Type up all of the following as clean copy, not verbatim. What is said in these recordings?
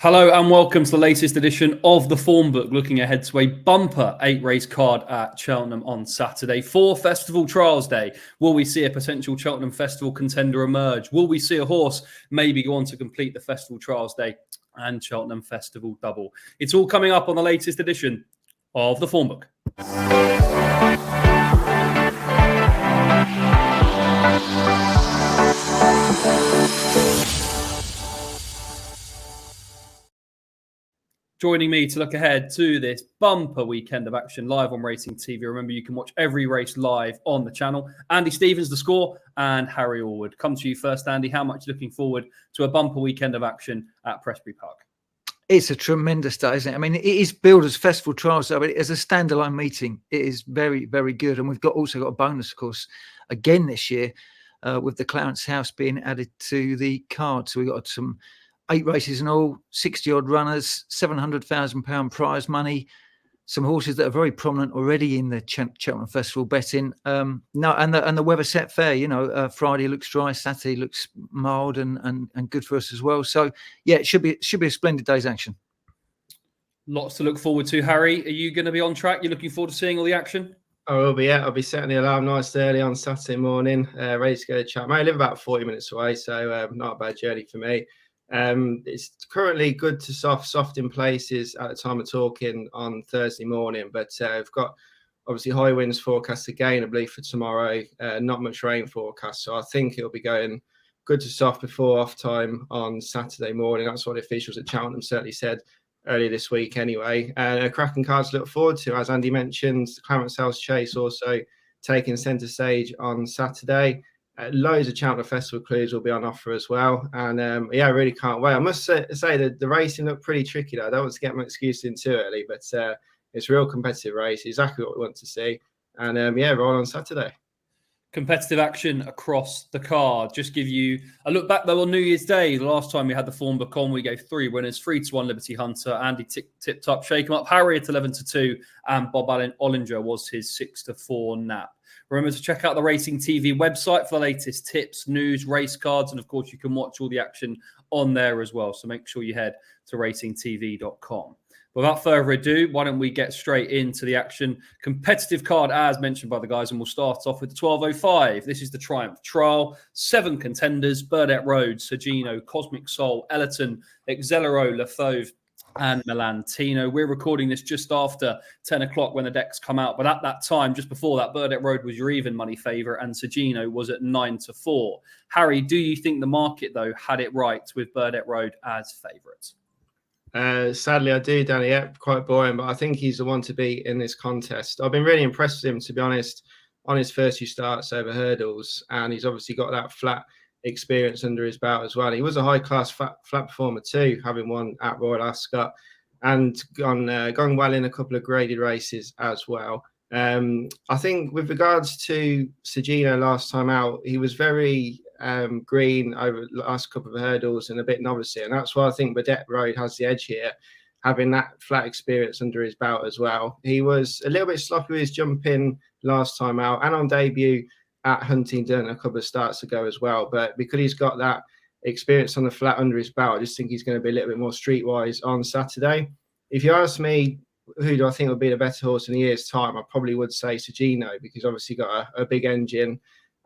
Hello and welcome to the latest edition of the Formbook, looking ahead to a bumper 8-race card at Cheltenham on Saturday for Festival Trials Day. Will we see a potential Cheltenham Festival contender emerge? Will we see a horse maybe go on to complete the Festival Trials Day and Cheltenham Festival double? It's all coming up on the latest edition of the Formbook. Joining me to look ahead to this bumper weekend of action live on Racing TV. Remember, you can watch every race live on the channel. Andy Stephens, The Score, and Harry Allwood. Come to you first, Andy. How much looking forward to a bumper weekend of action at Paisley Park? It's a tremendous day, isn't it? I mean, it is billed as Festival Trials, but as a standalone meeting, it is very, very good. And we've also got a bonus, of course, again this year with the Clarence house being added to the card. So we've got some 8 races in all, 60-odd runners, £700,000 prize money, some horses that are very prominent already in the Cheltenham Festival betting. And the weather set fair. You know, Friday looks dry, Saturday looks mild and good for us as well. So yeah, it should be a splendid day's action. Lots to look forward to, Harry. Are you going to be on track? You're looking forward to seeing all the action? I will be. Yeah, I'll be setting the alarm nice early on Saturday morning, ready to go to Cheltenham. I live about 40 minutes away, so not a bad journey for me. It's currently good to soft in places at the time of talking on Thursday morning, but we've got obviously high winds forecast again, I believe, for tomorrow. Not much rain forecast, so I think it'll be going good to soft before off time on Saturday morning. That's what the officials at Cheltenham certainly said earlier this week anyway. A cracking card to look forward to, as Andy mentioned. Clarence Chase also taking centre stage on Saturday. Loads of Cheltenham Festival clues will be on offer as well. And yeah, I really can't wait. I must say that the racing looked pretty tricky though. I don't want to get my excuses in too early, but it's a real competitive race, exactly what we want to see. And yeah, roll on Saturday. Competitive action across the card. Just give you a look back though on New Year's Day. The last time we had the Formbook on, we gave 3 winners: 3-1 Liberty Hunter, Andy tipped up Shake 'em Up, Harry at 11-2, and Bob Ollinger was his 6-4 nap. Remember to check out the Racing TV website for the latest tips, news, race cards, and of course you can watch all the action on there as well. So make sure you head to racingtv.com. Without further ado, why don't we get straight into the action? Competitive card, as mentioned by the guys, and we'll start off with the 12.05. This is the Triumph Trial. 7 contenders: Burdett Road, Sergino, Cosmic Soul, Ellerton, Exelero, Lefauve, and Melantino. We're recording this just after 10 o'clock when the decks come out. But at that time, just before that, Burdett Road was your even money favourite and Sergino was at 9-4. Harry, do you think the market, though, had it right with Burdett Road as favourites? Sadly, I do, Danny. Yeah, quite boring, but I think he's the one to beat in this contest. I've been really impressed with him, to be honest, on his first few starts over hurdles. And he's obviously got that flat experience under his belt as well. He was a high-class flat performer too, having won at Royal Ascot and gone well in a couple of graded races as well. I think with regards to Sergino last time out, he was very green over the last couple of hurdles and a bit novice, and that's why I think Burdett Road has the edge here, having that flat experience under his belt as well. He was a little bit sloppy with his jumping last time out and on debut at Huntingdon a couple of starts ago as well, but because he's got that experience on the flat under his belt, I just think he's going to be a little bit more streetwise on Saturday. If you ask me who do I think would be the better horse in a year's time, I probably would say Sergino, because obviously got a big engine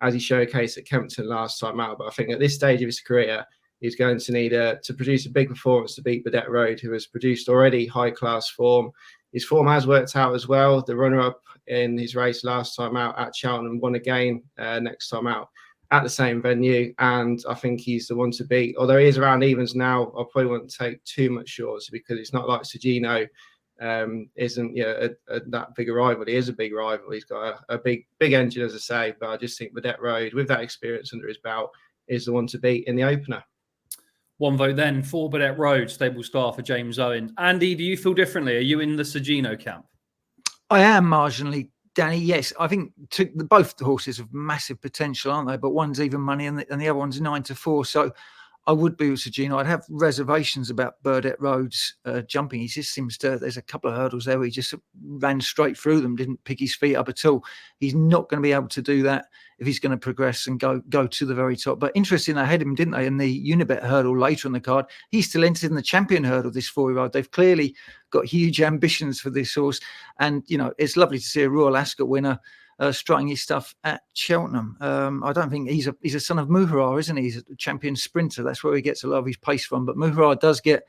as he showcased at Kempton last time out. But I think at this stage of his career, he's going to need to produce a big performance to beat Burdett Road, who has produced already high-class form. His form has worked out as well. The runner-up in his race last time out at Cheltenham won again next time out at the same venue. And I think he's the one to beat. Although he is around evens now, I probably wouldn't take too much shorts, because it's not like Sergino isn't that big a rival. He is a big rival. He's got a big engine, as I say. But I just think Burdett Road, with that experience under his belt, is the one to beat in the opener. One vote then for Burdett Road, stable star for James Owen. Andy, do you feel differently? Are you in the Sergino camp? I am marginally, Danny. Yes, I think both the horses have massive potential, aren't they? But one's even money and the other one's 9-4. So I would be with Sergino. I'd have reservations about Burdett Road's jumping. He just seems to, there's a couple of hurdles there where he just ran straight through them, didn't pick his feet up at all. He's not going to be able to do that if he's going to progress and go to the very top. But interesting, they had him, didn't they, in the Unibet Hurdle later on the card. He's still entered in the Champion Hurdle, this 4-year-old. They've clearly got huge ambitions for this horse. And, you know, it's lovely to see a Royal Ascot winner strutting his stuff at Cheltenham. I don't think he's a son of Muhrar, isn't he? He's a champion sprinter. That's where he gets a lot of his pace from. But Muhrar does get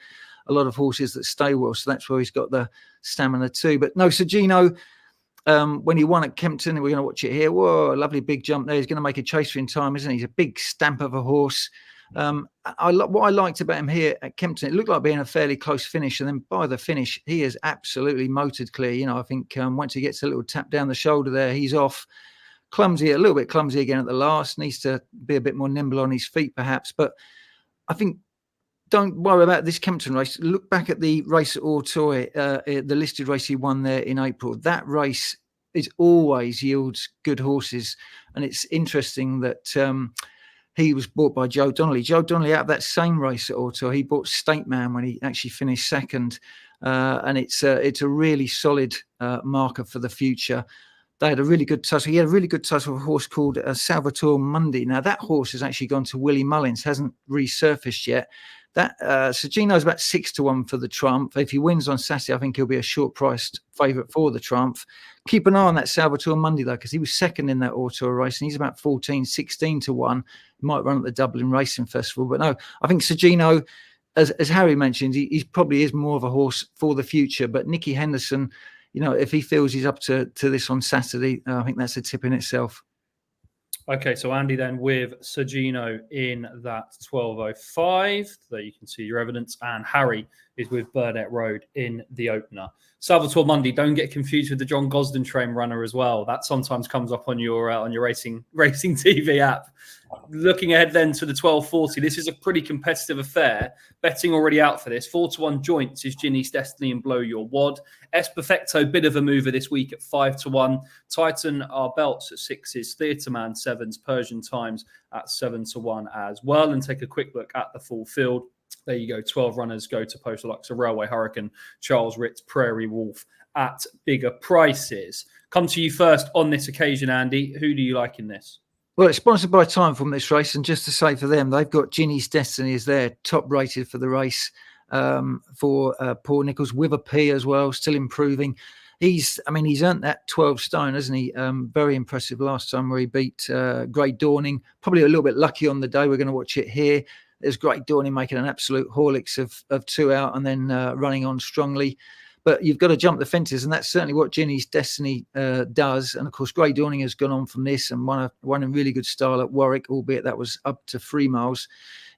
a lot of horses that stay well, so that's where he's got the stamina too. But no, Sergino, when he won at Kempton, we're going to watch it here. Whoa, a lovely big jump there. He's going to make a chaser in time, isn't he? He's a big stamp of a horse. What I liked about him here at Kempton, it looked like being a fairly close finish, and then by the finish, he is absolutely motored clear. You know, I think once he gets a little tap down the shoulder there, he's off. Clumsy, a little bit clumsy again at the last. Needs to be a bit more nimble on his feet, perhaps. But I think don't worry about this Kempton race. Look back at the race at Auteuil, the listed race he won there in April. That race is always yields good horses, and it's interesting that. He was bought by Joe Donnelly. Joe Donnelly, out of that same race at Auteuil, he bought State Man when he actually finished second. And it's a really solid marker for the future. They had a really good tussle. He had a really good tussle with a horse called Salvatore Mundi. Now, that horse has actually gone to Willie Mullins, hasn't resurfaced yet. That Sergino's about 6-1 for the Triumph. If he wins on Saturday, I think he'll be a short-priced favourite for the Triumph. Keep an eye on that Salvatore Mundi, though, because he was second in that Auteuil race, and he's about 16-1. He might run at the Dublin Racing Festival. But no, I think Sergino, as Harry mentioned, he probably is more of a horse for the future. But Nicky Henderson, you know, if he feels he's up to this on Saturday, I think that's a tip in itself. Okay, so Andy then with Sergino in that 12.05. There you can see your evidence. And Harry is with Burdett Road in the opener. Salvatore Mundi, don't get confused with the John Gosden train runner as well. That sometimes comes up on your racing TV app. Looking ahead then to the 12.40, this is a pretty competitive affair. Betting already out for this. 4-1 joints is Ginny's Destiny and Blow Your Wad. S Perfecto, bit of a mover this week at 5-1. Titan are belts at 6s. Theatre Man 7s. Persian Times at 7-1 as well. And take a quick look at the full field. There you go. 12 runners go to Postal Luxor, Railway Hurricane, Charles Ritz, Prairie Wolf at bigger prices. Come to you first on this occasion, Andy. Who do you like in this? Well, it's sponsored by Timeform, this race, and just to say for them, they've got Ginny's Destiny as their top rated for the race for Paul Nicholls with a P as well, still improving. He's earned that 12 stone, hasn't he? Very impressive last time where he beat Grade Dawning. Probably a little bit lucky on the day. We're going to watch it here. There's Grade Dawning making an absolute Horlicks of 2 out and then running on strongly. But you've got to jump the fences, and that's certainly what Ginny's Destiny does. And, of course, Grade Dawning has gone on from this and won in really good style at Warwick, albeit that was up to 3 miles.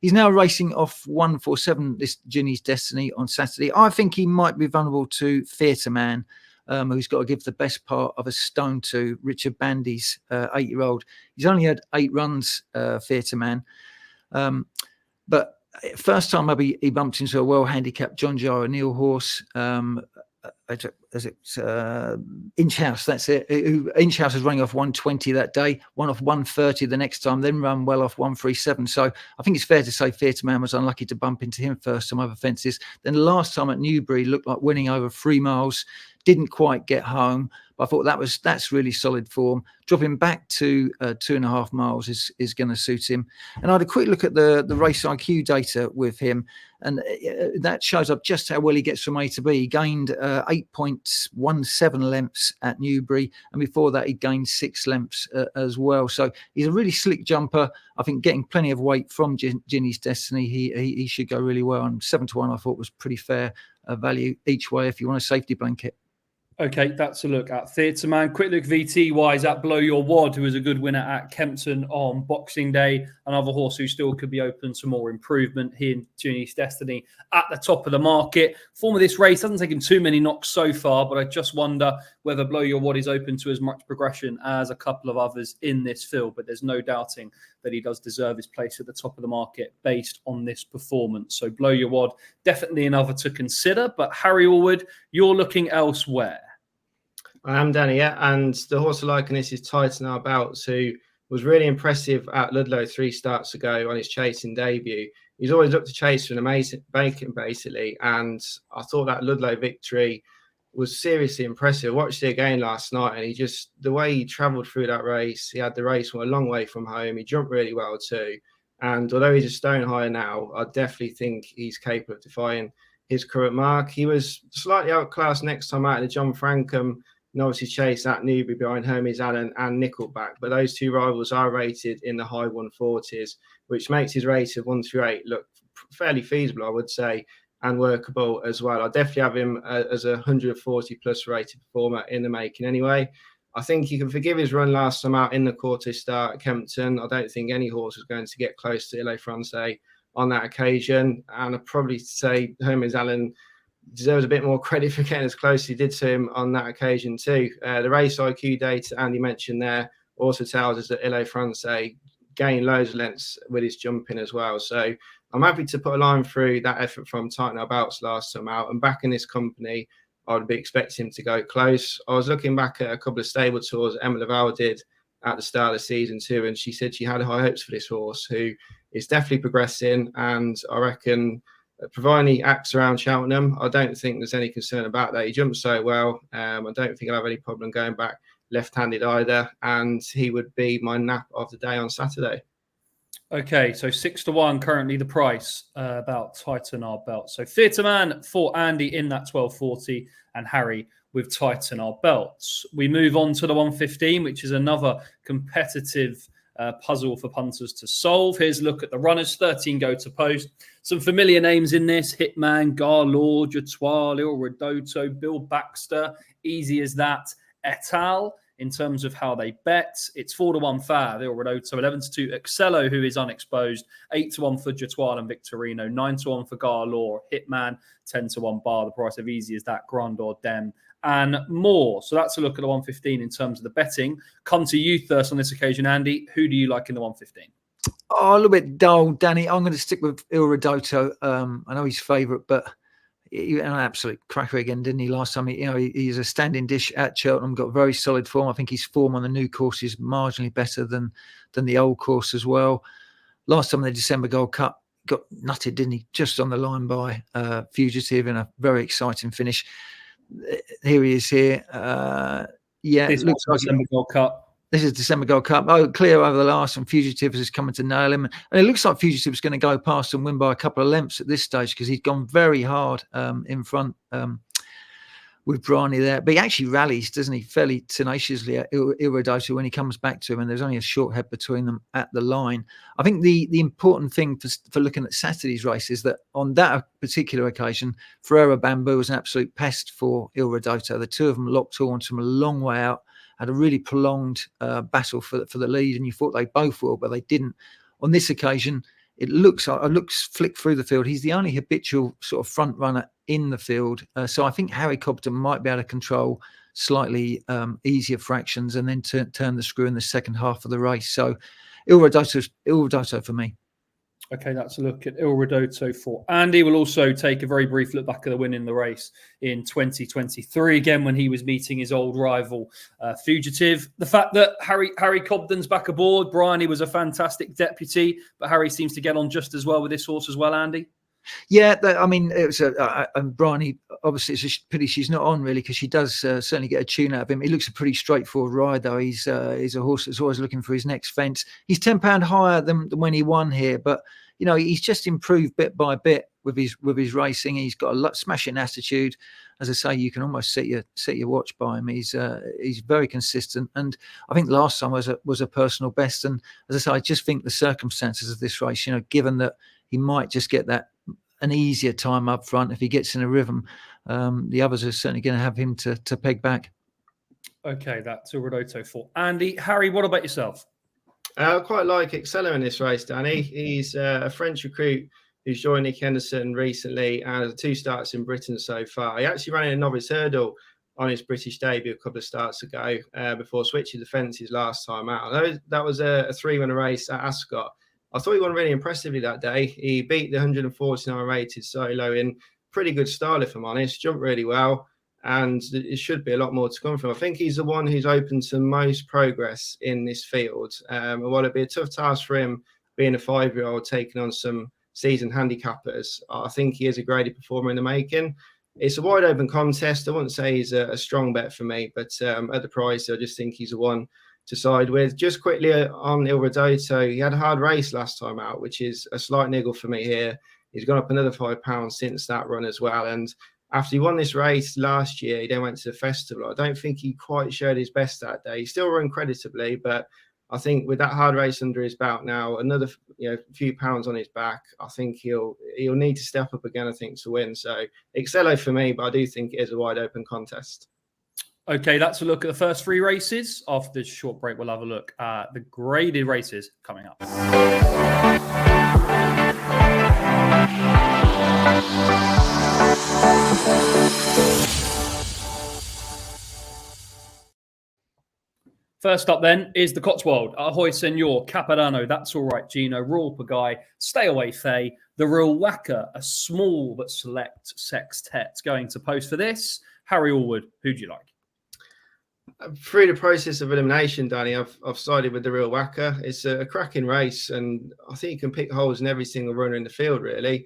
He's now racing off 147, this Ginny's Destiny, on Saturday. I think he might be vulnerable to Theatre Man, who's got to give the best part of a stone to Richard Bandy's 8-year-old. He's only had 8 runs, Theatre Man. But first time maybe he bumped into a well-handicapped John J. O'Neill horse. Inch House, that's it. Inch House is running off 120 that day, one off 130 the next time, then run well off 137. So I think it's fair to say Theatre Man was unlucky to bump into him first time over fences. Then the last time at Newbury looked like winning over 3 miles, didn't quite get home. But I thought that's really solid form. Dropping back to 2.5 miles is going to suit him. And I had a quick look at the race IQ data with him, and that shows up just how well he gets from A to B. He gained 8.17 lengths at Newbury, and before that he gained 6 lengths as well. So he's a really slick jumper. I think getting plenty of weight from Ginny's Destiny, he should go really well. And 7-1 I thought was pretty fair value each way if you want a safety blanket. Okay, that's a look at Theatre Man. Quick look VT-wise at Blow Your Wad, who was a good winner at Kempton on Boxing Day. Another horse who still could be open to more improvement. He and Ginny's Destiny at the top of the market. Form of this race hasn't taken too many knocks so far, but I just wonder whether Blow Your Wad is open to as much progression as a couple of others in this field. But there's no doubting that he does deserve his place at the top of the market based on this performance. So Blow Your Wad, definitely another to consider. But Harry Allwood, you're looking elsewhere. I am, Danny, yeah. And the horse I like in this is Titan Our Belts, who was really impressive at Ludlow 3 starts ago on his chasing debut. he's always looked to chase for an amazing bacon, basically. And I thought that Ludlow victory was seriously impressive. I watched it again last night, and the way he travelled through that race, he had the race from a long way from home. He jumped really well too. And although he's a stone higher now, I definitely think he's capable of defying his current mark. He was slightly outclassed next time out in the John Frankham Novices Chase at Newbury behind Hermes Allen and Nickelback. But those two rivals are rated in the high 140s, which makes his race of 1 through 8 look fairly feasible, I would say, and workable as well. I definitely have him as a 140 plus rated performer in the making anyway. I think you can forgive his run last time out in the quarter start at Kempton. I don't think any horse was going to get close to Ile Francais on that occasion. And I'd probably say Hermes Allen deserves a bit more credit for getting as close as he did to him on that occasion too. The race IQ data Andy mentioned there also tells us that Ile Francais gained loads of lengths with his jumping as well. So I'm happy to put a line through that effort from Tighten Our Belts last time out. And back in this company, I would be expecting him to go close. I was looking back at a couple of stable tours Emma Laval did at the start of the season too, and she said she had high hopes for this horse, who is definitely progressing. And I reckon, providing he acts around Cheltenham, I don't think there's any concern about that. He jumps so well. I don't think he'll have any problem going back left-handed either, and he would be my nap of the day on Saturday. Okay, so 6-1 currently the price about Tighten Our Belt. So Theatre Man for Andy in that 12.40 and Harry with Tighten Our Belts. We move on to the 115, which is another competitive puzzle for punters to solve. Here's a look at the runners. 13 go to post. Some familiar names in this: Hitman, Garlaw, Jatoile, Il Rodotto, Bill Baxter, Easy as That, et al. In terms of how they bet, it's 4-1 Fad, Il Rodotto, 11-2 Excello, who is unexposed, 8-1 for Jatoile and Victorino, 9-1 for Garlaw, Hitman, 10-1 Bar, the price of Easy as That, Grandeur, Dem, and more. So that's a look at the 115 in terms of the betting. Come to you first on this occasion, Andy. Who do you like in the 115? Oh, a little bit dull, Danny. I'm going to stick with Il Rodotto. I know he's favourite, but he had an absolute cracker again, didn't he, last time? He's a standing dish at Cheltenham, got very solid form. I think his form on the new course is marginally better than the old course as well. Last time in the December Gold Cup, got nutted, didn't he? Just on the line by Fugitive in a very exciting finish. Here he is here. This looks like December Gold Cup. This is December Gold Cup. Oh, clear over the last, and Fugitive is coming to nail him. And it looks like Fugitive is going to go past and win by a couple of lengths at this stage, because he's gone very hard in front with Bryony there. But he actually rallies, doesn't he, fairly tenaciously at Il Rodotto when he comes back to him, and there's only a short head between them at the line. I think the important thing for looking at Saturday's race is that on that particular occasion, Ferreira Bamboo was an absolute pest for Il Rodotto. The two of them locked horns from a long way out, had a really prolonged battle for the lead, and you thought they both will, but they didn't. On this occasion, it looks flick through the field. He's the only habitual sort of front runner in the field. So I think Harry Cobden might be able to control slightly easier fractions and then turn the screw in the second half of the race. So Il Rodotto for me. Okay, that's a look at Il Rodotto for Andy. We'll also take a very brief look back at the win in the race in 2023, again when he was meeting his old rival Fugitive. The fact that Harry Cobden's back aboard, Bryony was a fantastic deputy, but Harry seems to get on just as well with this horse as well, Andy. Yeah, I mean, it was Bryony, obviously it's a pity she's not on, really, because she does certainly get a tune out of him. He looks a pretty straightforward ride, though. He's a horse that's always looking for his next fence. He's £10 higher than when he won here, but you know, he's just improved bit by bit with his racing. He's got a smashing attitude. As I say, you can almost set your watch by him. He's very consistent, and I think last time was a personal best. And as I say, I just think the circumstances of this race, you know, given that he might just get an easier time up front if he gets in a rhythm, the others are certainly going to have him to peg back. Okay, that's Il Rodotto for Andy. Harry, what about yourself? I quite like Excello in this race, Danny. He's a French recruit who's joined Nick Henderson recently and has 2 starts in Britain so far. He actually ran in a Novice Hurdle on his British debut a couple of starts ago before switching the fences last time out. That was a 3-winner race at Ascot. I thought he won really impressively that day. He beat the 149 rated solo in pretty good style, if I'm honest. Jumped really well, and it should be a lot more to come from. I think he's the one who's open to most progress in this field. And while it'd be a tough task for him being a 5-year-old taking on some seasoned handicappers. I think he is a graded performer in the making. It's a wide open contest. I wouldn't say he's a strong bet for me, but at the price, I just think he's the one to side with. Just quickly on Il Radoto, he had a hard race last time out, which is a slight niggle for me here. He's gone up another £5 since that run as well. And after he won this race last year, he then went to the festival. I don't think he quite showed his best that day. He still ran creditably, but I think with that hard race under his belt now, another few pounds on his back, I think he'll need to step up again, I think, to win. So Excello for me, but I do think it is a wide open contest. Okay, that's a look at the first 3 races. After this short break, we'll have a look at the graded races coming up. First up then is the Cotswold. Ahoy Senor, Capodanno, That's All Right Gino, Royale Pagaille, Stay Away Fay, the Real Whacker, a small but select sextet going to post for this. Harry Allwood, who do you like? Through the process of elimination, Danny, I've sided with the Real Whacker. It's a cracking race, and I think you can pick holes in every single runner in the field, really.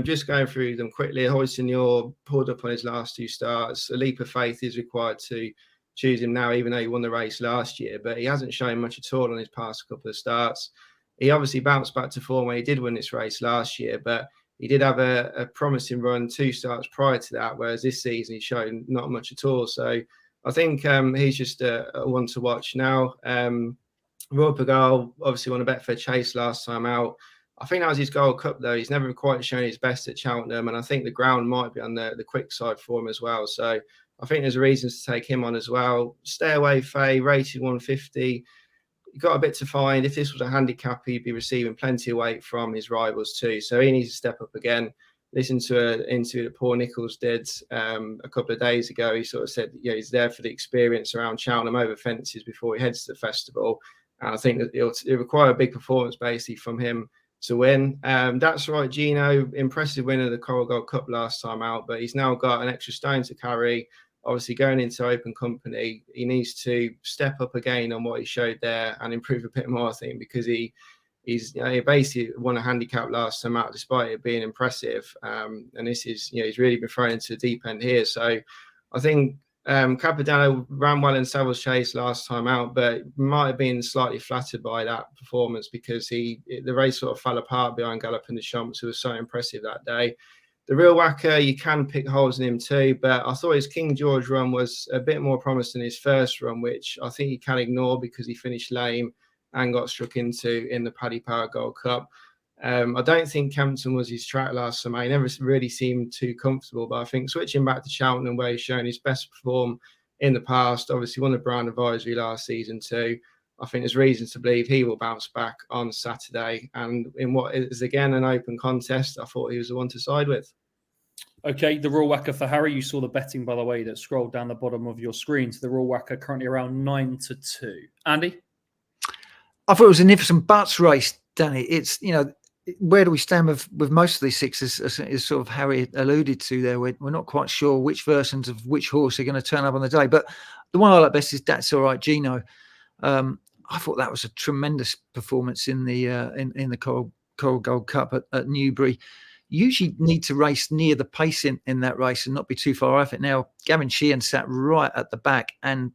Just going through them quickly, Ahoy Senor pulled up on his last 2 starts. A leap of faith is required to choose him now, even though he won the race last year, but he hasn't shown much at all on his past couple of starts. He obviously bounced back to form when he did win this race last year, but he did have a promising run 2 starts prior to that, whereas this season he's shown not much at all. So I think he's just a one to watch now. Royale Pagaille obviously won a Betfair Chase last time out. I think that was his Gold Cup, though. He's never quite shown his best at Cheltenham, and I think the ground might be on the quick side for him as well. So I think there's reasons to take him on as well. Stay Away Fay, rated 150. You've got a bit to find. If this was a handicap, he'd be receiving plenty of weight from his rivals too. So he needs to step up again. Listen to an interview that Paul Nicholls did a couple of days ago. He sort of said, he's there for the experience around Cheltenham over fences before he heads to the festival. And I think that it'll require a big performance basically from him to win. That's right, Gino, impressive winner of the Coral Gold Cup last time out, but he's now got an extra stone to carry. Obviously, going into open company, he needs to step up again on what he showed there and improve a bit more, I think, because he basically won a handicap last time out, despite it being impressive. And this is, he's really been thrown into the deep end here. So I think Capodanno ran well in Savills Chase last time out, but might have been slightly flattered by that performance because the race sort of fell apart behind Gallop and the Champs, who was so impressive that day. The Real Whacker, you can pick holes in him too, but I thought his King George run was a bit more promising than his first run, which I think he can ignore because he finished lame and got struck into in the Paddy Power Gold Cup. I don't think Kempton was his track last summer. He never really seemed too comfortable, but I think switching back to Cheltenham, where he's shown his best form in the past, obviously won the Brown Advisory last season too. I think there's reason to believe he will bounce back on Saturday. And in what is, again, an open contest, I thought he was the one to side with. Okay, the Real Whacker for Harry. You saw the betting, by the way, that scrolled down the bottom of your screen. So the Real Whacker currently around 9-2. Andy? I thought it was a nifs and buts race, Danny. It's, where do we stand with most of these 6, as sort of Harry alluded to there. We're not quite sure which versions of which horse are going to turn up on the day. But the one I like best is That's All Right Gino. I thought that was a tremendous performance in the Coral Gold Cup at Newbury. You usually need to race near the pace in that race and not be too far off it. Now, Gavin Sheehan sat right at the back and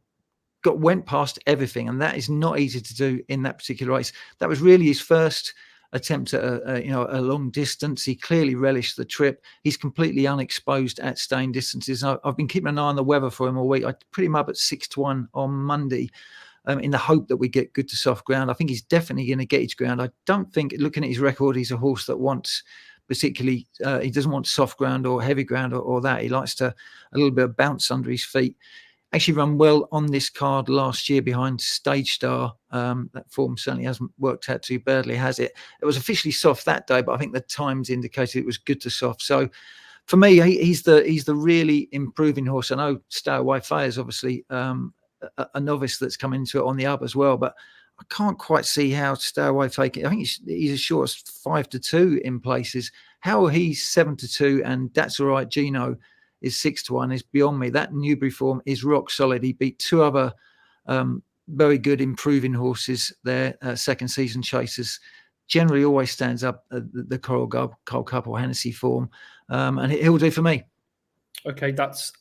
went past everything, and that is not easy to do in that particular race. That was really his first attempt at a long distance. He clearly relished the trip. He's completely unexposed at staying distances. I've been keeping an eye on the weather for him all week. I put him up at 6-1 on Monday. In the hope that we get good to soft ground. I think he's definitely going to get his ground. I don't think, looking at his record, he's a horse that wants particularly, he doesn't want soft ground or heavy ground or that. He likes a little bit of bounce under his feet. Actually run well on this card last year behind Stage Star. That form certainly hasn't worked out too badly, has it? It was officially soft that day, but I think the times indicated it was good to soft. So for me, he's the really improving horse. I know Stay Away Fay is obviously a novice that's come into it on the up as well, but I can't quite see how Stay Away Fay. I think he's as short as 5-2 in places. How he's 7-2 and That's All Right Gino is 6-1 is beyond me. That Newbury form is rock solid. He beat 2 other very good improving horses there, second season chasers generally always stands up the Coral Gold Cup or Hennessy form, and he'll do for me. Okay, that's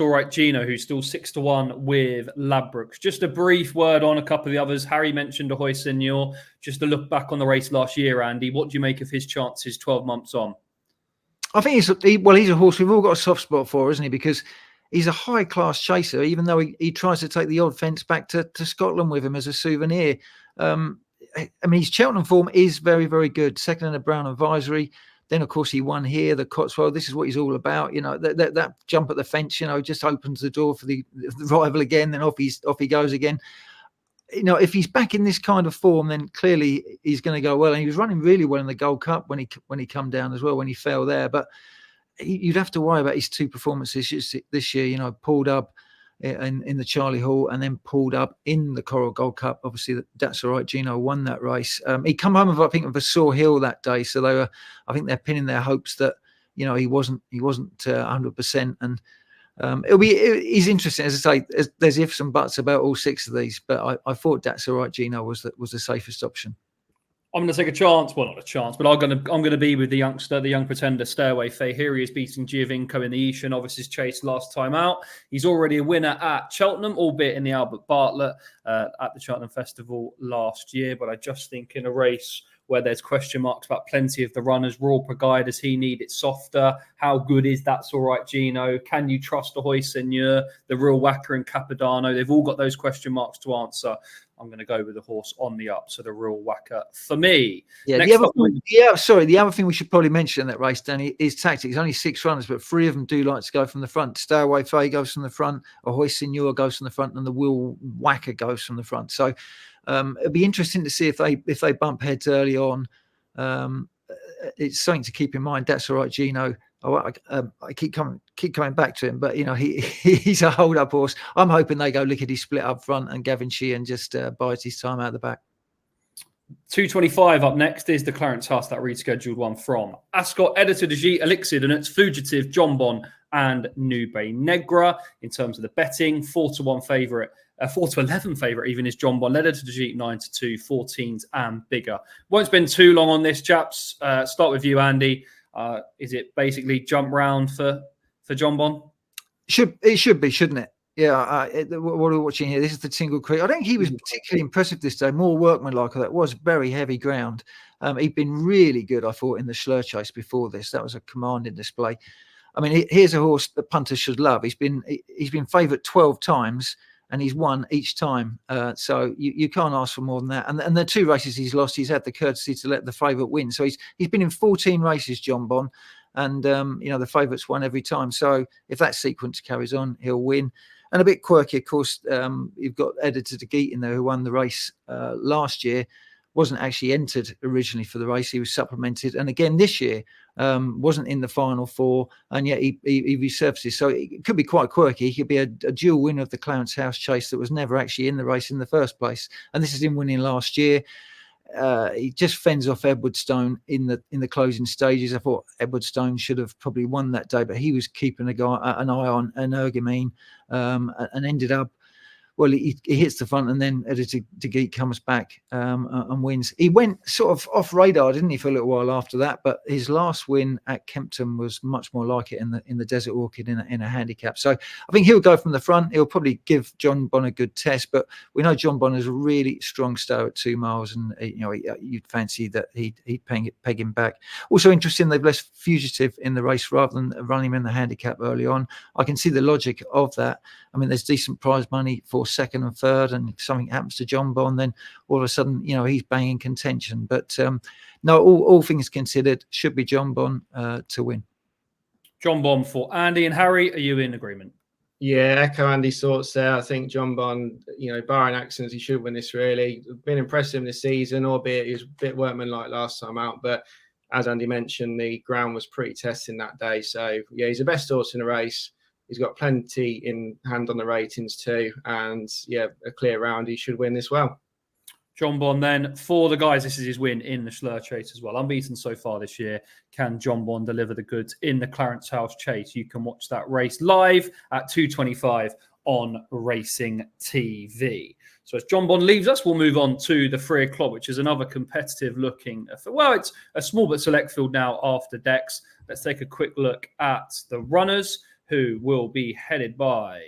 all right. Gino, who's still 6-1 with Ladbrokes. Just a brief word on a couple of the others. Harry mentioned Ahoy Senior. Just to look back on the race last year, Andy, what do you make of his chances 12 months on? I think he's a horse we've all got a soft spot for, isn't he? Because he's a high-class chaser, even though he tries to take the odd fence back to Scotland with him as a souvenir. I mean, his Cheltenham form is very, very good. Second in a Brown Advisory. Then, of course, he won here, the Cotswold. This is what he's all about. You know, that jump at the fence, you know, just opens the door for the rival again. Then off he goes again. You know, if he's back in this kind of form, then clearly he's going to go well. And he was running really well in the Gold Cup when he come down as well, when he fell there. But you'd have to worry about his two performances this year. You know, pulled up in the Charlie Hall and then pulled up in the Coral Gold Cup. Obviously, that's all right. Gino won that race. He come home with, I think, of a sore heel that day. So they're pinning their hopes that, you know, he wasn't 100%. And he's interesting. As I say, there's ifs and buts about all six of these, but I thought that's all right. Gino was the safest option. I'm going to take a chance. Well, not a chance, but I'm going to be with the youngster, the young pretender, Away Fay. Here he is beating Giovinco in the Esher Novices Chase last time out. He's already a winner at Cheltenham, albeit in the Albert Bartlett at the Cheltenham Festival last year. But I just think in a race where there's question marks about plenty of the runners, Royale Pagaille, does he need it softer? How good is That's All Right, Gino? Can you trust Ahoy Senior, the Real Whacker and Capodanno? They've all got those question marks to answer. I'm going to go with the horse on the up, so the Real Whacker for me. Yeah, the other thing we should probably mention in that race, Danny, is tactics. Only 6 runners, but 3 of them do like to go from the front. Away Fay goes from the front, Ahoy Senior goes from the front, and the Real Whacker goes from the front. So it'll be interesting to see if they bump heads early on. It's something to keep in mind. That's all right, Gino. I keep coming back to him, but you know he's a hold-up horse. I'm hoping they go lickety split up front, and Gavin Sheehan just buys his time out the back. 225 up next is the Clarence House, that rescheduled one from Ascot, Editor de G, Elixir, and it's Fugitive, Jonbon, and Nube Negra. In terms of the betting, 4-1 favourite. 4-11 favourite even is Jonbon, led to the G 9-2, 14s and bigger. Won't spend too long on this, chaps. Start with you, Andy. Is it basically jump round for Jonbon? It should be, shouldn't it? Yeah. What are we watching here? This is the Tingle Creek. I don't think he was particularly impressive this day. More workmanlike. That was very heavy ground. He'd been really good, I thought, in the Schlur Chase before this. That was a commanding display. I mean, here's a horse the punters should love. He's been favourite 12 times. And he's won each time. So you can't ask for more than that. And the 2 races he's lost, he's had the courtesy to let the favourite win. So he's been in 14 races, Jonbon. And, you know, the favourite's won every time. So if that sequence carries on, he'll win. And a bit quirky, of course, you've got Editor de Geet in there who won the race last year. Wasn't actually entered originally for the race. He was supplemented. And again, this year, wasn't in the final 4. And yet he resurfaces. So it could be quite quirky. He could be a dual winner of the Clarence House Chase that was never actually in the race in the first place. And this is him winning last year. He just fends off Edward Stone in the closing stages. I thought Edward Stone should have probably won that day, but he was keeping an eye on Energumene and ended up, well, he hits the front, and then Editor de Geet comes back and wins. He went sort of off radar, didn't he, for a little while after that? But his last win at Kempton was much more like it in the Desert Orchid in a handicap. So I think he'll go from the front. He'll probably give Jonbon a good test, but we know Jonbon is a really strong star at 2 miles, and you know you'd fancy that he'd peg him back. Also interesting, they've left Fugitive in the race rather than run him in the handicap early on. I can see the logic of that. I mean, there's decent prize money for second and third, and if something happens to Jonbon, then all of a sudden, you know, he's banging contention. But no, all things considered, should be Jonbon to win. Jonbon for Andy. And Harry, are you in agreement? Yeah, echo Andy's thoughts there. I think Jonbon, you know, barring accidents, he should win this really. Been impressive this season, albeit he was a bit workmanlike last time out. But as Andy mentioned, the ground was pretty testing that day. So yeah, he's the best horse in the race. He's got plenty in hand on the ratings too. And yeah, a clear round. He should win this well. Jonbon then, for the guys, this is his win in the Schlur Chase as well. Unbeaten so far this year. Can Jonbon deliver the goods in the Clarence House Chase? You can watch that race live at 2:25 on Racing TV. So as Jonbon leaves us, we'll move on to the 3 o'clock, which is another competitive looking. Well, it's a small but select field now after decks. Let's take a quick look at the runners, who will be headed by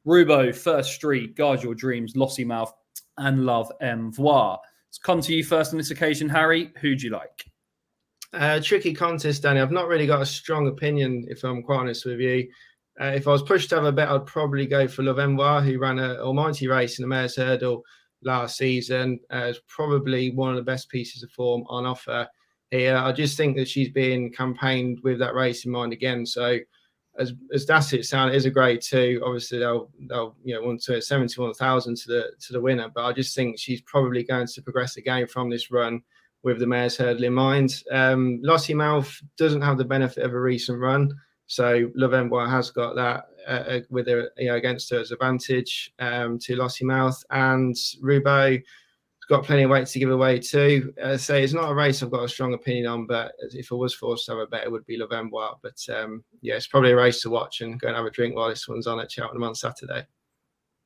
Rubo, First Street, Guard Your Dreams, Lossymouth, and Love M'Voir. Let's come to you first on this occasion, Harry. Who do you like? Tricky contest, Danny. I've not really got a strong opinion, if I'm quite honest with you. If I was pushed to have a bet, I'd probably go for Love M'Voir, who ran an almighty race in the Mayor's Hurdle last season. It's probably one of the best pieces of form on offer here. I just think that she's being campaigned with that race in mind again. So as that's it sound, it is a Grade Two. Obviously, they'll want to 71,000 to the winner. But I just think she's probably going to progress the game from this run with the Mayor's Hurdle in mind. Lossymouth doesn't have the benefit of a recent run, so Love M'Voir has got that with her, against her as advantage to Lossymouth, and Rubo got plenty of weight to give away too. So it's not a race I've got a strong opinion on, but if I was forced to have a bet, it would be Love M'Voir. But it's probably a race to watch and go and have a drink while this one's on at Cheltenham on Saturday.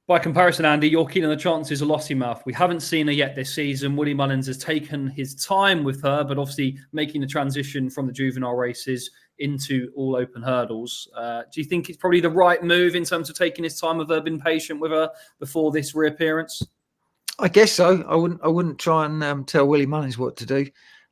By comparison, Andy, you're keen on the chances of Lossymouth. We haven't seen her yet this season. Woody Mullins has taken his time with her, but obviously making the transition from the juvenile races into all open hurdles. Do you think it's probably the right move in terms of taking his time with her, been patient with her before this reappearance? I guess so. I wouldn't try and tell Willie Mullins what to do.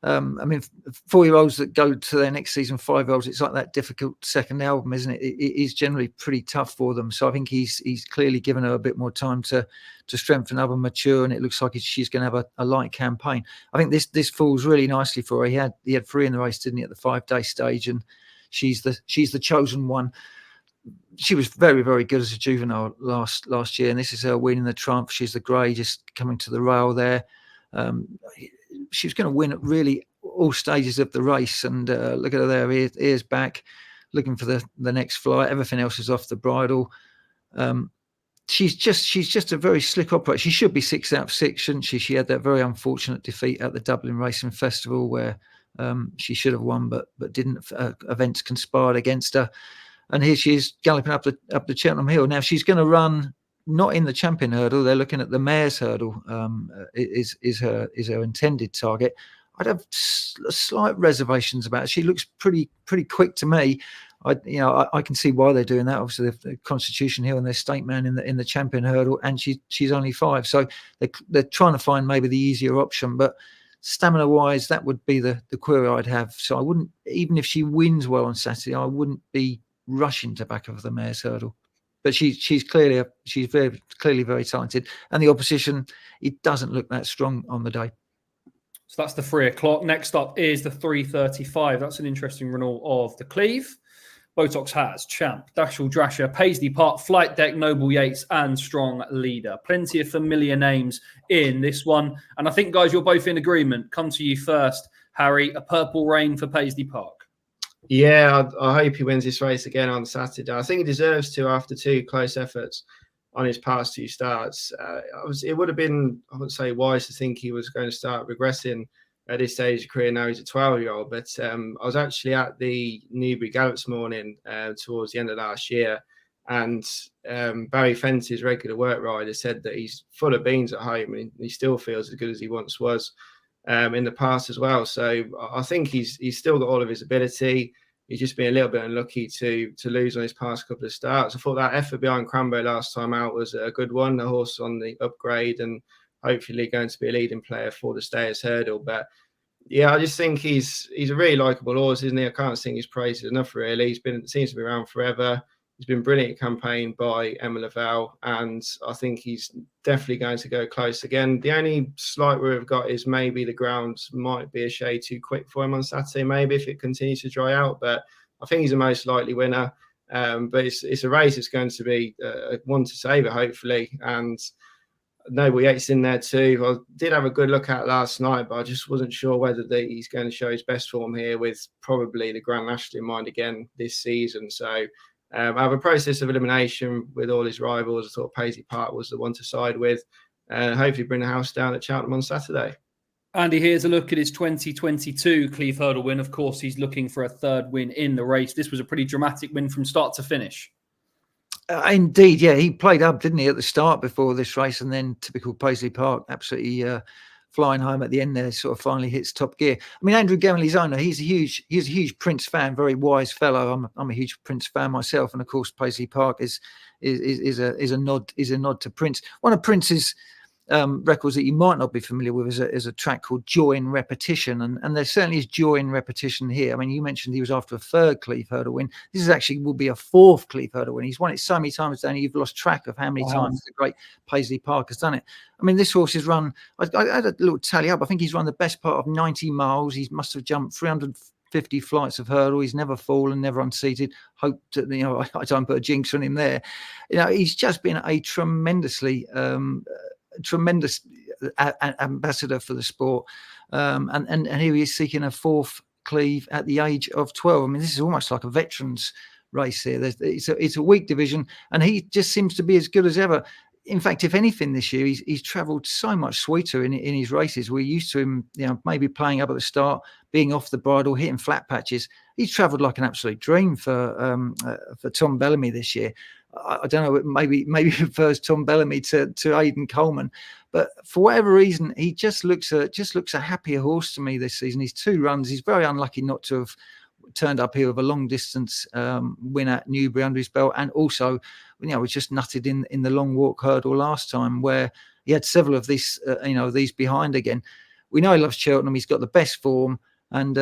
4-year-olds that go to their next season, 5-year-olds, it's like that difficult second album, isn't it? It is generally pretty tough for them. So I think he's clearly given her a bit more time to strengthen up and mature, and it looks like she's going to have a light campaign. I think this falls really nicely for her. He had 3 in the race, didn't he, at the 5-day stage, and she's the chosen one. She was very, very good as a juvenile last year, and this is her winning the Trump. She's the grey, just coming to the rail there. She was going to win at really all stages of the race, and look at her there, ears back, looking for the next flight. Everything else is off the bridle. She's just a very slick operator. She should be 6 out of 6, shouldn't she? She had that very unfortunate defeat at the Dublin Racing Festival where she should have won, but didn't. Events conspired against her. And here she is galloping up the Cheltenham Hill. Now she's going to run not in the Champion Hurdle. They're looking at the Mayor's Hurdle. Is her intended target. I'd have slight reservations about it. She looks pretty quick to me. I can see why they're doing that. Obviously, the Constitution Hill and their stake man in the Champion Hurdle, and she's only 5, so they're trying to find maybe the easier option. But stamina wise, that would be the query I'd have. So I wouldn't, even if she wins well on Saturday, I wouldn't be rushing to back of the Mayor's Hurdle. But she's clearly very talented, and the opposition, it doesn't look that strong on the day. So that's the 3 o'clock. Next up is the 3:35. That's an interesting renewal of the Cleeve. Botox has Champ, Dashel Drasher, Paisley Park, Flight Deck, Noble Yates, and Strong Leader. Plenty of familiar names in this one. And I think, guys, you're both in agreement. Come to you first, Harry. A purple rain for Paisley Park. Yeah, I hope he wins this race again on Saturday. I think he deserves to after 2 close efforts on his past 2 starts. It would have been, I would say, wise to think he was going to start regressing at this stage of career. Now he's a 12-year-old. But I was actually at the Newbury Gallop this morning towards the end of last year, and Barry Fence's regular work rider said that he's full of beans at home and he still feels as good as he once was in the past as well. So I think he's still got all of his ability. He's just been a little bit unlucky to lose on his past couple of starts. I thought that effort behind Crambo last time out was a good one. The horse on the upgrade and hopefully going to be a leading player for the Stayers Hurdle. But yeah, I just think he's a really likeable horse, isn't he? I can't sing his praises enough, really. Seems to be around forever. He's been brilliant campaign by Emma Lavelle, and I think he's definitely going to go close again. The only slight worry I've got is maybe the ground might be a shade too quick for him on Saturday, maybe if it continues to dry out. But I think he's the most likely winner. But it's a race that's going to be one to savour, hopefully. And Noble Yates in there too. I did have a good look at last night, but I just wasn't sure whether he's going to show his best form here with probably the Grand National in mind again this season. So I have a process of elimination with all his rivals. I thought Paisley Park was the one to side with. Hopefully bring the house down at Cheltenham on Saturday. Andy, here's a look at his 2022 Cleeve Hurdle win. Of course, he's looking for a 3rd win in the race. This was a pretty dramatic win from start to finish. Indeed, yeah, he played up, didn't he, at the start before this race, and then typical Paisley Park, absolutely flying home at the end there, sort of finally hits top gear. I mean, Andrew Gemley's owner, he's a huge Prince fan, very wise fellow. I'm a huge Prince fan myself, and of course Paisley Park is a nod to Prince. One of Prince's records that you might not be familiar with is a track called Joy in Repetition, and there certainly is joy in repetition here. I mean, you mentioned he was after a third Cleeve Hurdle win. This is actually will be a fourth Cleeve Hurdle win. He's won it so many times, Danny, you've lost track of how many times the great Paisley Park has done it. I mean, this horse has run, I had a little tally up, I think he's run the best part of 90 miles. He must have jumped 350 flights of hurdle. He's never fallen, never unseated. Hope that, I don't put a jinx on him there. He's just been a tremendous ambassador for the sport, and here he is seeking a fourth Cleeve at the age of 12. I mean, this is almost like a veterans race here. It's a weak division, and he just seems to be as good as ever. In fact, if anything, this year he's travelled so much sweeter in his races. We're used to him, maybe playing up at the start, being off the bridle, hitting flat patches. He's travelled like an absolute dream for Tom Bellamy this year. I don't know, maybe he prefers Tom Bellamy to Aidan Coleman, but for whatever reason, he just looks a happier horse to me this season. His 2 runs, he's very unlucky not to have turned up here with a long distance win at Newbury under his belt, and also, was just nutted in the long walk hurdle last time, where he had several of these behind again. We know he loves Cheltenham. He's got the best form, and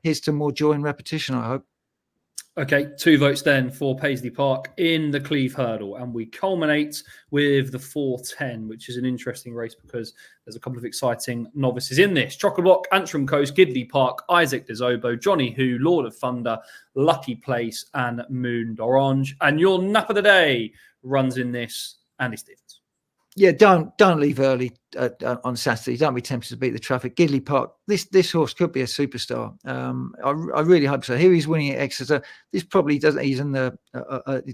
here's to more joy in repetition, I hope. Okay, 2 votes then for Paisley Park in the Cleeve Hurdle. And we culminate with the 410, which is an interesting race because there's a couple of exciting novices in this. Chock-a-Block, Antrim Coast, Gidley Park, Isaac Desobo, Johnny Who, Lord of Thunder, Lucky Place, and Moon d'Orange. And your nap of the day runs in this, Andy Stephens. Yeah, don't leave early on Saturday. Don't be tempted to beat the traffic. Gidley Park, this horse could be a superstar. I really hope so. Here he's winning at Exeter. This probably doesn't. He's in the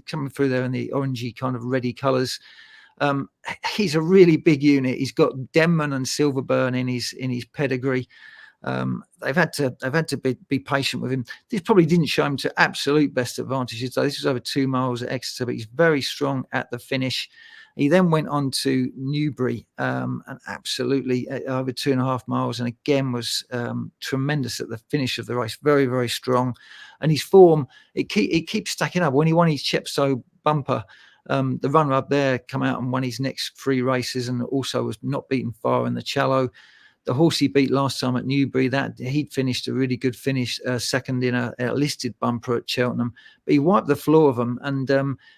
coming through there in the orangey kind of reddy colours. He's a really big unit. He's got Denman and Silverburn in his pedigree. They've had to be patient with him. This probably didn't show him to absolute best advantage. This was over 2 miles at Exeter, but he's very strong at the finish. He then went on to Newbury and absolutely over 2.5 miles, and again was tremendous at the finish of the race. Very, very strong, and his form it keeps stacking up. When he won his Chepstow bumper, the runner up there come out and won his next 3 races, and also was not beaten far in the Challow. The horse he beat last time at Newbury, that he'd finished a really good finish, second in a listed bumper at Cheltenham. But he wiped the floor of them, and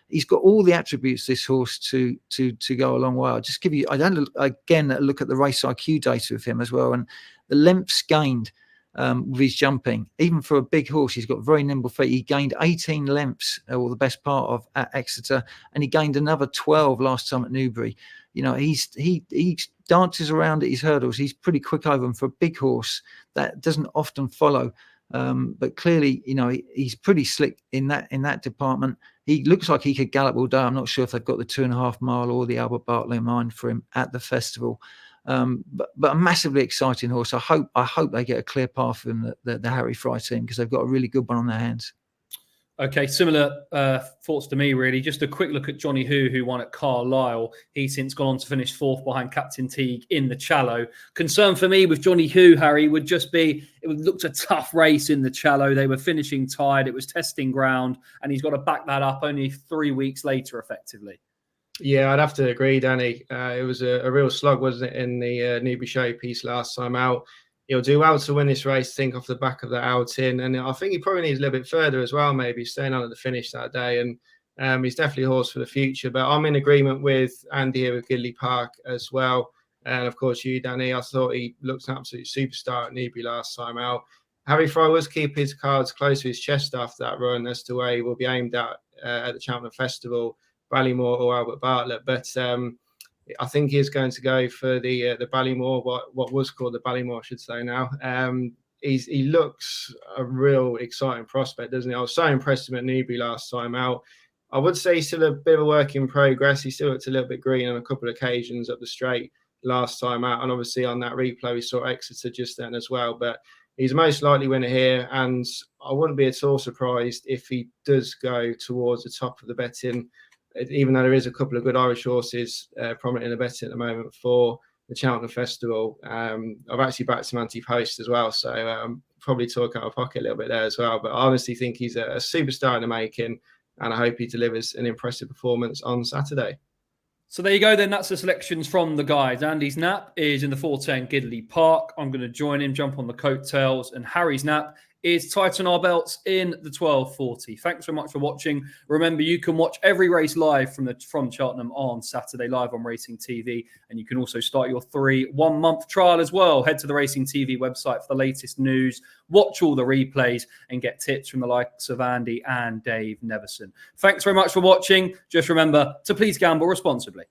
he's got all the attributes, this horse, to go a long way. I'll just give you, I don't again look at the race IQ data of him as well, and the lengths gained with his jumping, even for a big horse, he's got very nimble feet. He gained 18 lengths, or the best part of, at Exeter, and he gained another 12 last time at Newbury. He dances around at his hurdles. He's pretty quick over them for a big horse that doesn't often follow. But clearly, he's pretty slick in that department. He looks like he could gallop all day. I'm not sure if they've got the 2.5 mile or the Albert Bartlett in mind for him at the festival. But a massively exciting horse. I hope they get a clear path for him, the Harry Fry team, because they've got a really good one on their hands. Okay, similar thoughts to me, really. Just a quick look at Johnny who won at Carlisle. He's since gone on to finish 4th behind Captain Teague in the Challow. Concern for me with Johnny Harry, would just be it looked a tough race in the Challow. They were finishing tied. It was testing ground, and he's got to back that up only 3 weeks later, effectively. Yeah, I'd have to agree, Danny. It was a real slog, wasn't it, in the Newbury Show piece last time out. He'll do well to win this race, think, off the back of that outing. And I think he probably needs a little bit further as well, maybe staying on at the finish that day. And he's definitely a horse for the future. But I'm in agreement with Andy here with Gidley Park as well. And, of course, you, Danny. I thought he looked an absolute superstar at Newbury last time out. Harry Fry was keep his cards close to his chest after that run as to where he will be aimed at the Cheltenham Festival, Ballymore or Albert Bartlett. But I think he's going to go for the Ballymore, what was called the Ballymore, I should say now. He looks a real exciting prospect, doesn't he? I was so impressed with him at Newbury last time out. I would say he's still a bit of a work in progress. He still looked a little bit green on a couple of occasions up the straight last time out. And obviously on that replay, we saw Exeter just then as well. But he's most likely winner here. And I wouldn't be at all surprised if he does go towards the top of the betting even though there is a couple of good Irish horses prominent in the betting at the moment for the Cheltenham Festival, I've actually backed some anti-post as well, so probably talk out of pocket a little bit there as well. But I honestly think he's a superstar in the making, and I hope he delivers an impressive performance on Saturday. So there you go then. That's the selections from the guys. Andy's nap is in the 410 Gidley Park. I'm going to join him, jump on the coattails. And Harry's nap is tighten our belts in the 1240. Thanks so much for watching. Remember, you can watch every race live from Cheltenham on Saturday, live on Racing TV. And you can also start your 1-month trial as well. Head to the Racing TV website for the latest news, watch all the replays, and get tips from the likes of Andy and Dave Neverson. Thanks very much for watching. Just remember to please gamble responsibly.